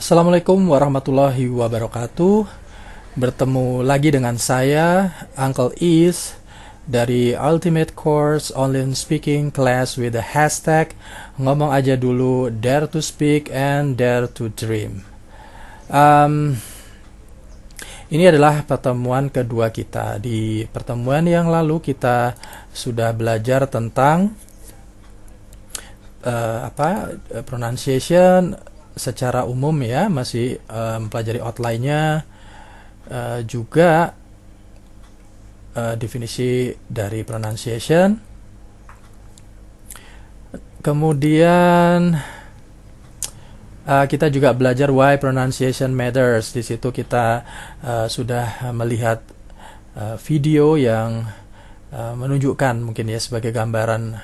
Assalamualaikum warahmatullahi wabarakatuh. Bertemu lagi dengan saya, Uncle Is, dari Ultimate Course Online Speaking Class with the hashtag ngomong aja dulu, dare to speak and dare to dream. Ini adalah pertemuan kedua kita. Di pertemuan yang lalu kita sudah belajar tentang pronunciation secara umum ya, masih mempelajari outline-nya, juga definisi dari pronunciation. Kemudian kita juga belajar why pronunciation matters. Di situ kita sudah melihat video yang menunjukkan mungkin ya sebagai gambaran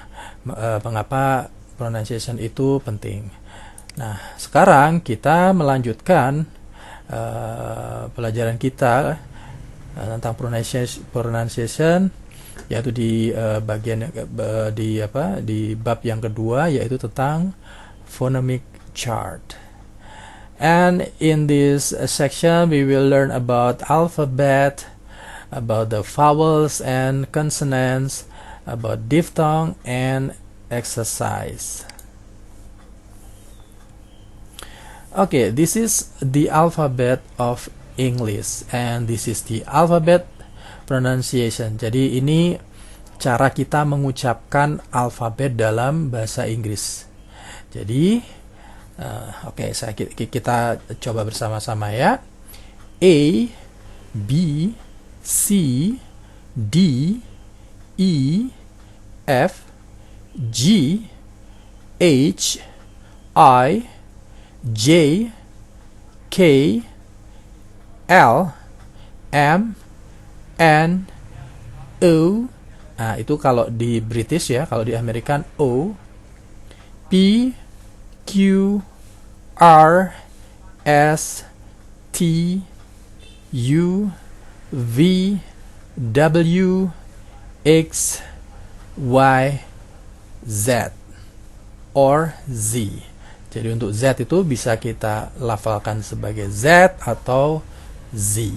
mengapa pronunciation itu penting. Nah, sekarang kita melanjutkan pelajaran kita tentang pronunciation, yaitu di bagian di bab yang kedua, yaitu tentang phonemic chart. And in this section we will learn about alphabet, about the vowels and consonants, about diphthong and exercise. Okay, this is the alphabet of English and this is the alphabet pronunciation. Jadi ini cara kita mengucapkan alfabet dalam bahasa Inggris. Jadi kita coba bersama-sama ya. A, B, C, D, E, F, G, H, I, J, K, L, M, N, O. Nah, itu kalau di British ya, kalau di American O, P, Q, R, S, T, U, V, W, X, Y, Z, or Z. Jadi untuk Z itu bisa kita lafalkan sebagai Z atau Z.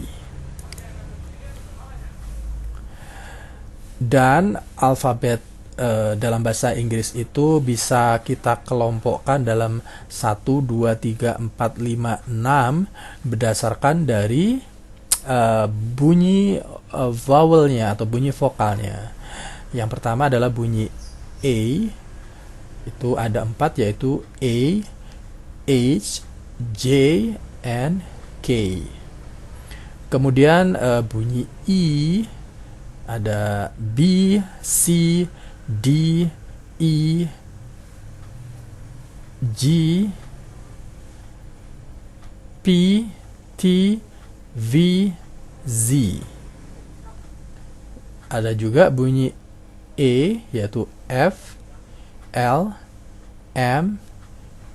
Dan alfabet dalam bahasa Inggris itu bisa kita kelompokkan dalam 1, 2, 3, 4, 5, 6 berdasarkan dari bunyi vowelnya atau bunyi vokalnya. Yang pertama adalah bunyi A. Itu ada 4, yaitu A, H, J, and K. Kemudian bunyi I ada B, C, D, E, G, P, T, V, Z. Ada juga bunyi E, yaitu F, L, M,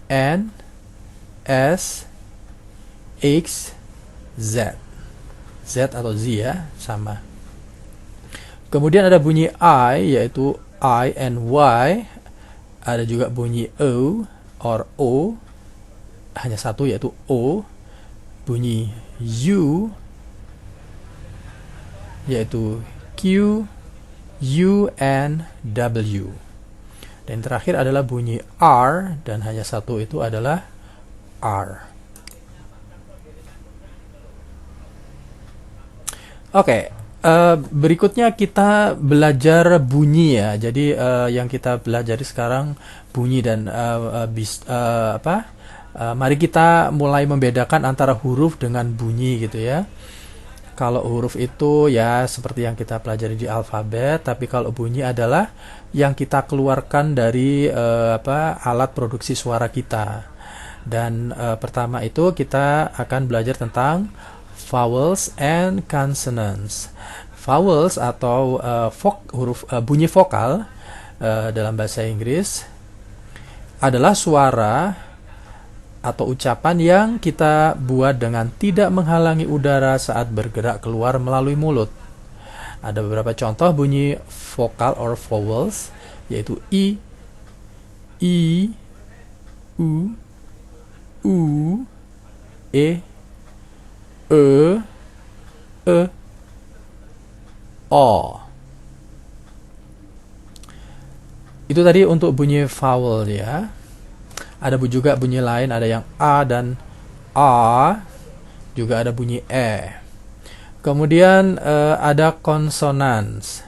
N, S, X, Z. Z atau Z ya, sama. Kemudian ada bunyi I, yaitu I and Y. Ada juga bunyi O, or O, hanya satu, yaitu O. Bunyi U, yaitu Q, U, and W. Dan terakhir adalah bunyi R, dan hanya satu, itu adalah R. Oke, berikutnya kita belajar bunyi ya. Jadi yang kita pelajari sekarang bunyi dan mari kita mulai membedakan antara huruf dengan bunyi gitu ya. Kalau huruf itu ya seperti yang kita pelajari di alfabet, tapi kalau bunyi adalah yang kita keluarkan dari alat produksi suara kita. Dan pertama itu kita akan belajar tentang vowels and consonants. Vowels atau bunyi vokal dalam bahasa Inggris adalah suara atau ucapan yang kita buat dengan tidak menghalangi udara saat bergerak keluar melalui mulut. Ada beberapa contoh bunyi vokal or vowels, yaitu I, U, e, e, o. Itu tadi untuk bunyi vowel ya. Ada juga bunyi lain, ada yang a dan a, juga ada bunyi e. Kemudian ada konsonans.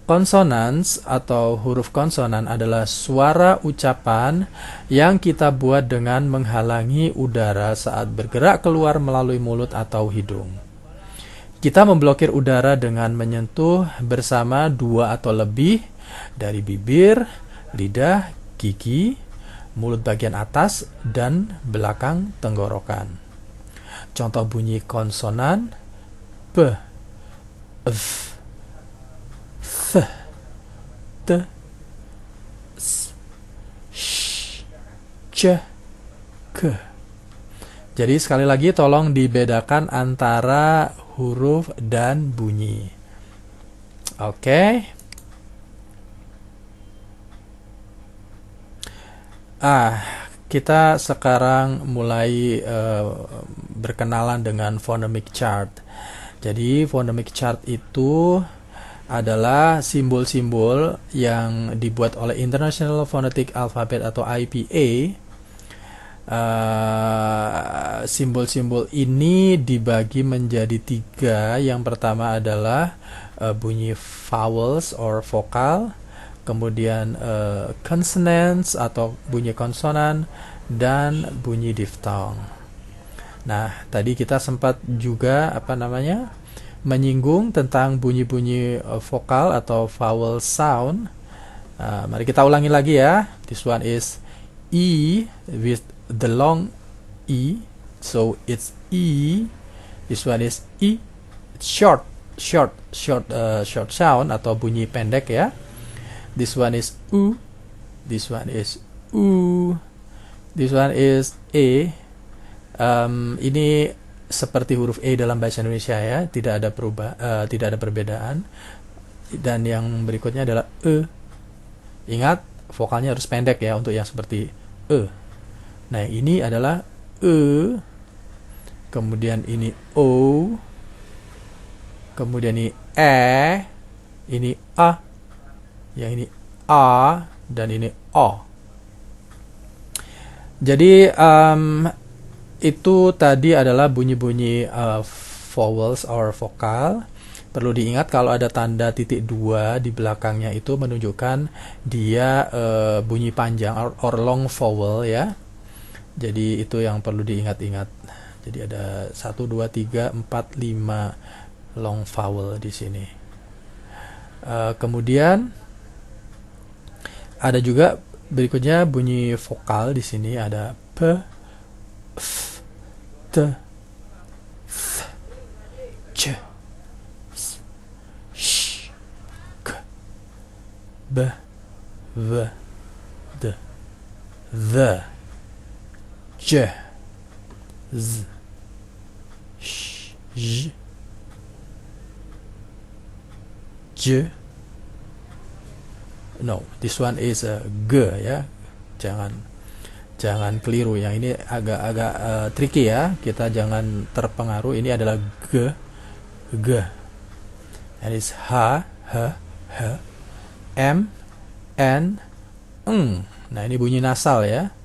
Konsonans atau huruf konsonan adalah suara ucapan yang kita buat dengan menghalangi udara saat bergerak keluar melalui mulut atau hidung. Kita memblokir udara dengan menyentuh bersama dua atau lebih dari bibir, lidah, gigi, mulut bagian atas, dan belakang tenggorokan. Contoh bunyi konsonan: p, f, th, t, s, sh, c, k. Jadi sekali lagi tolong dibedakan antara huruf dan bunyi. Oke. Kita sekarang mulai berkenalan dengan phonemic chart. Jadi phonemic chart itu adalah simbol-simbol yang dibuat oleh International Phonetic Alphabet atau IPA. Simbol-simbol ini dibagi menjadi 3. Yang pertama adalah bunyi vowels or vokal, kemudian consonants atau bunyi konsonan, dan bunyi diphthong. Nah, tadi kita sempat juga menyinggung tentang bunyi-bunyi vokal atau vowel sound. Mari kita ulangi lagi ya. This one is E with the long E, so it's E. This one is E, it's short sound atau bunyi pendek ya. This one is U, this one is U, this one is E. Ini seperti huruf E dalam bahasa Indonesia ya, tidak ada perbedaan. Dan yang berikutnya adalah E. Ingat, vokalnya harus pendek ya untuk yang seperti E. Nah, ini adalah E, kemudian ini O, kemudian ini E, ini A, yang ini A, dan ini O. Jadi itu tadi adalah bunyi-bunyi vowels or vokal. Perlu diingat kalau ada tanda titik 2 di belakangnya itu menunjukkan dia bunyi panjang or long vowel ya. Jadi itu yang perlu diingat-ingat. Jadi ada 1, 2, 3, 4, 5 long vowel di sini. Kemudian ada juga berikutnya bunyi vokal di sini, ada p, f, t, th, c, s, sh, k, b, v, d, the, j, z, sh, j, j. No, this one is a g ya. Jangan keliru. Yang ini agak tricky ya. Kita jangan terpengaruh. Ini adalah g. And it's h, m, n, eng. Nah, ini bunyi nasal ya.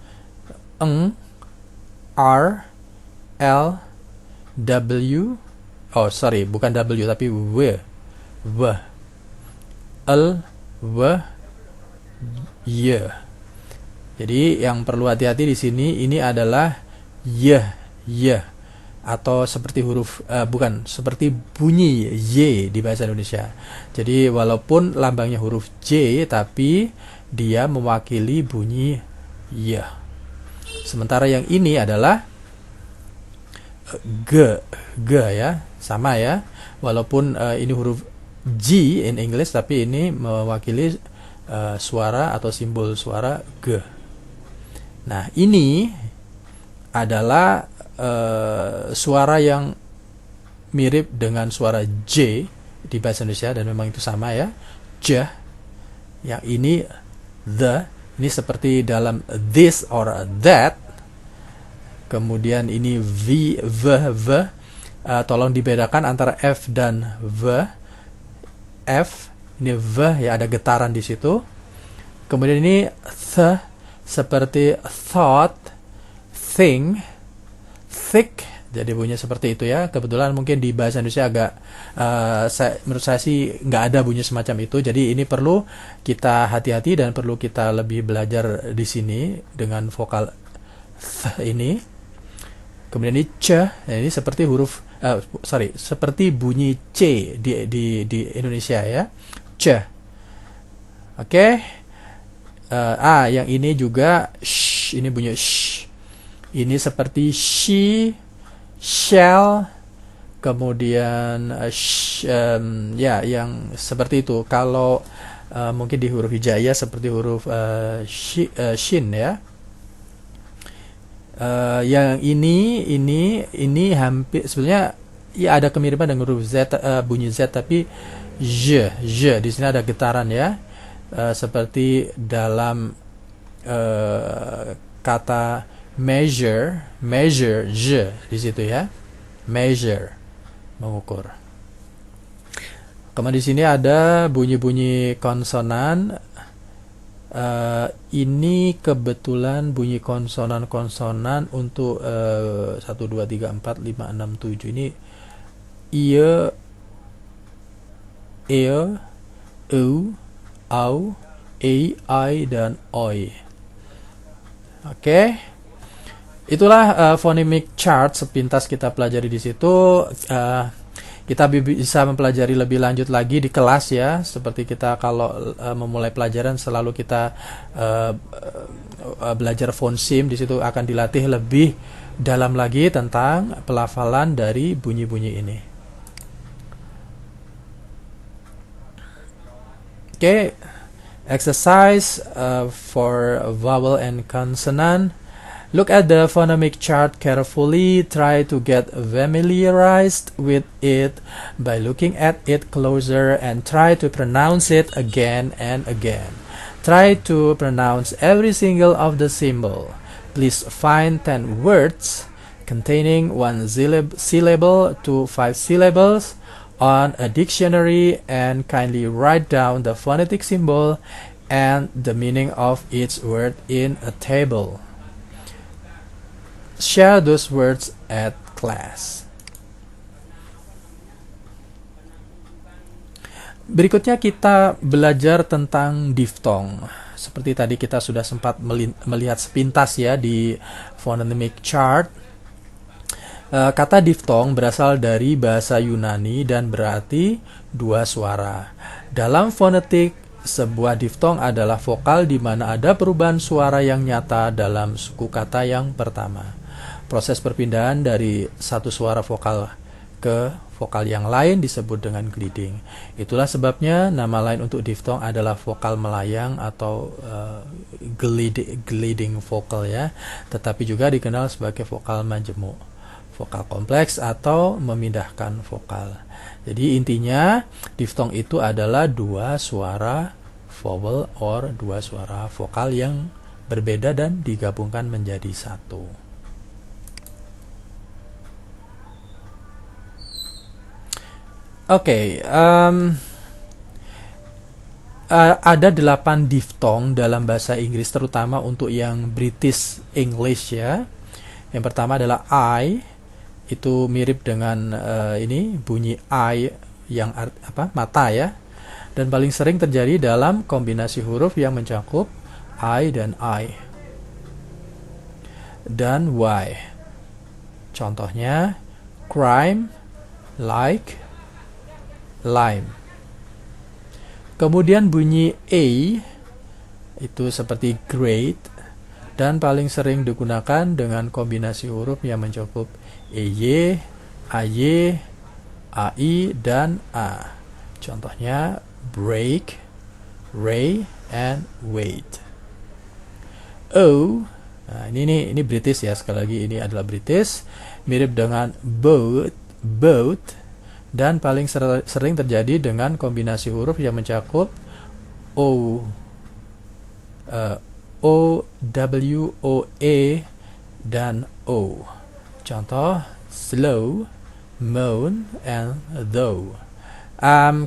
Eng, r, l, w. Oh, sorry, bukan w tapi w. L, w, y. Jadi yang perlu hati-hati di sini ini adalah y atau seperti huruf seperti bunyi y di bahasa Indonesia. Jadi walaupun lambangnya huruf J tapi dia mewakili bunyi y. Sementara yang ini adalah g ya, sama ya. Walaupun ini huruf G in English tapi ini mewakili suara atau simbol suara G. Nah, ini adalah suara yang mirip dengan suara J di bahasa Indonesia dan memang itu sama ya. J. Yang ini the, ini seperti dalam this or that. Kemudian ini v, v. Tolong dibedakan antara f dan v. F, ini v ya, ada getaran di situ. Kemudian ini th, seperti thought, thing, thick. Jadi bunyinya seperti itu ya. Kebetulan mungkin di bahasa Indonesia agak menurut saya sih nggak ada bunyi semacam itu. Jadi ini perlu kita hati-hati dan perlu kita lebih belajar di sini dengan vokal th ini. Kemudian ini c, ya ini seperti huruf seperti bunyi c di Indonesia ya, c. Oke. Yang ini juga sh, ini bunyi sh. Ini seperti she, shall, kemudian ya yang seperti itu. Kalau mungkin di huruf hijaiyah seperti huruf shin ya. Yang ini hampir sebenarnya ya ada kemiripan dengan huruf z, bunyi z, tapi j di sini ada getaran ya, seperti dalam kata measure j di situ ya, measure, mengukur. Kemudian di sini ada bunyi-bunyi konsonan. Ini kebetulan bunyi konsonan untuk 1, 2, 3, 4, 5, 6, 7 ini ie, u, au, ai, dan oi. Oke. Itulah phonemic chart sepintas kita pelajari di situ. Kita bisa mempelajari lebih lanjut lagi di kelas ya. Seperti kita kalau memulai pelajaran selalu kita belajar fonsim, di situ akan dilatih lebih dalam lagi tentang pelafalan dari bunyi-bunyi ini. Oke, exercise for vowel and consonant. Look at the phonemic chart carefully. Try to get familiarized with it by looking at it closer and try to pronounce it again and again. Try to pronounce every single of the symbol. Please find 10 words containing 1 syllable to 5 syllables on a dictionary and kindly write down the phonetic symbol and the meaning of each word in a table. Share those words at class. Berikutnya kita belajar tentang diftong. Seperti tadi kita sudah sempat melihat sepintas ya di phonemic chart. Kata diftong berasal dari bahasa Yunani dan berarti dua suara. Dalam fonetik, sebuah diftong adalah vokal di mana ada perubahan suara yang nyata dalam suku kata yang pertama. Proses perpindahan dari satu suara vokal ke vokal yang lain disebut dengan gliding. Itulah sebabnya nama lain untuk diftong adalah vokal melayang atau gliding vocal ya, tetapi juga dikenal sebagai vokal majemuk, vokal kompleks atau memindahkan vokal. Jadi intinya diftong itu adalah dua suara vowel or dua suara vokal yang berbeda dan digabungkan menjadi satu. Oke, ada 8 diftong dalam bahasa Inggris, terutama untuk yang British English ya. Yang pertama adalah I, itu mirip dengan ini bunyi I yang mata ya, dan paling sering terjadi dalam kombinasi huruf yang mencakup I dan I. Dan Y. Contohnya crime, like, lime. Kemudian bunyi A itu seperti great dan paling sering digunakan dengan kombinasi huruf yang mencakup EY, AY, AI, dan A. Contohnya break, ray, and wait. O, nah ini British ya, sekali lagi ini adalah British, mirip dengan boat, dan paling sering terjadi dengan kombinasi huruf yang mencakup O, W, O, E, dan O. Contoh, slow, moan, and though.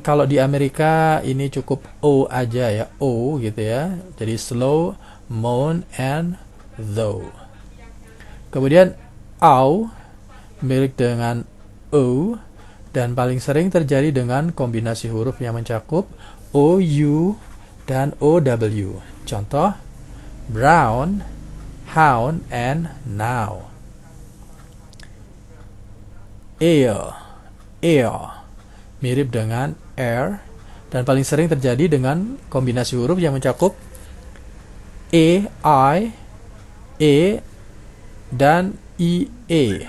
Kalau di Amerika ini cukup O aja ya, O gitu ya. Jadi slow, moan, and though. Kemudian ow mirip dengan O dan paling sering terjadi dengan kombinasi huruf yang mencakup OU dan OW. Contoh, brown, hound, and now. Ear mirip dengan air dan paling sering terjadi dengan kombinasi huruf yang mencakup E, I, E, dan EA.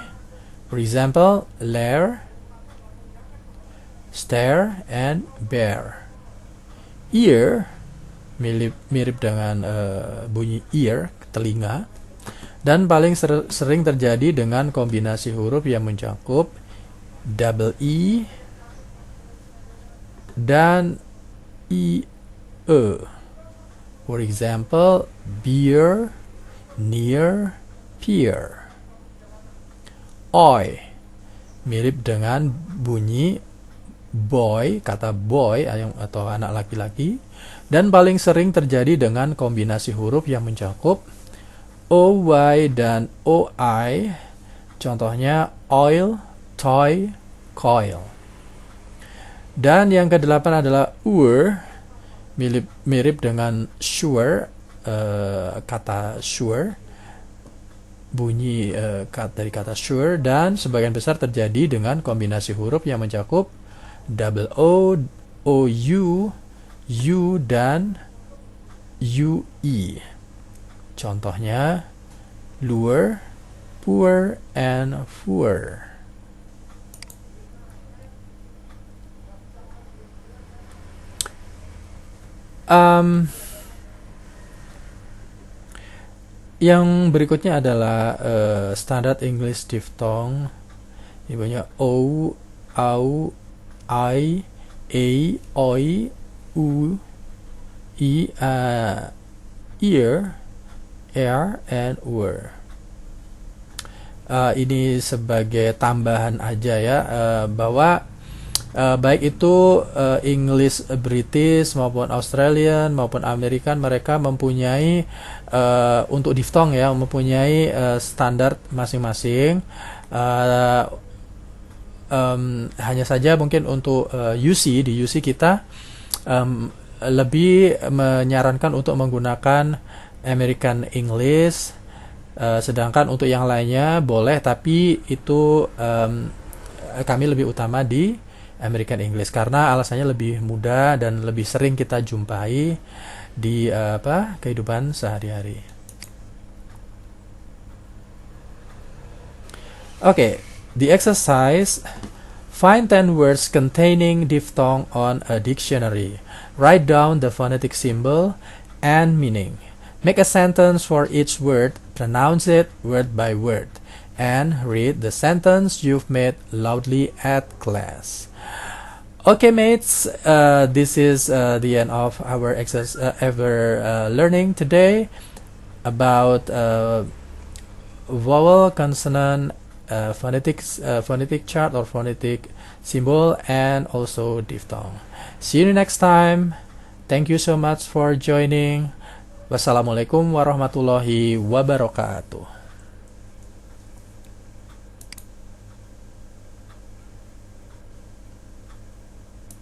For example, lair, stare, and bear. Ear mirip dengan bunyi ear, telinga, dan paling sering terjadi dengan kombinasi huruf yang mencakup double E dan IE. For example, beer, near, peer. Oi mirip dengan bunyi boy, kata boy atau anak laki-laki, dan paling sering terjadi dengan kombinasi huruf yang mencakup OY dan OI. Contohnya oil, toy, coil. Dan yang kedelapan adalah mirip dengan sure, kata sure, bunyi dari kata sure, dan sebagian besar terjadi dengan kombinasi huruf yang mencakup double O, OU, U, dan UE. Contohnya lure, poor, and four. Yang berikutnya adalah standard English diphthong. Ini banyak O, au, I, A, oi, U, I, ear, air, and were. Ini sebagai tambahan aja ya, bahwa baik itu English British maupun Australian maupun American, mereka mempunyai untuk diphthong ya, mempunyai standar masing-masing. Hanya saja mungkin untuk UC, di UC kita lebih menyarankan untuk menggunakan American English, sedangkan untuk yang lainnya boleh, tapi itu kami lebih utama di American English karena alasannya lebih mudah dan lebih sering kita jumpai di kehidupan sehari-hari. Okay, the exercise: find 10 words containing diphthong on a dictionary. Write down the phonetic symbol and meaning. Make a sentence for each word, pronounce it word by word, and read the sentence you've made loudly at class. Okay, mates, this is the end of our learning today about vowel, consonant, phonetic chart or phonetic symbol, and also diphthong. See you next time. Thank you so much for joining. Wassalamualaikum warahmatullahi wabarakatuh.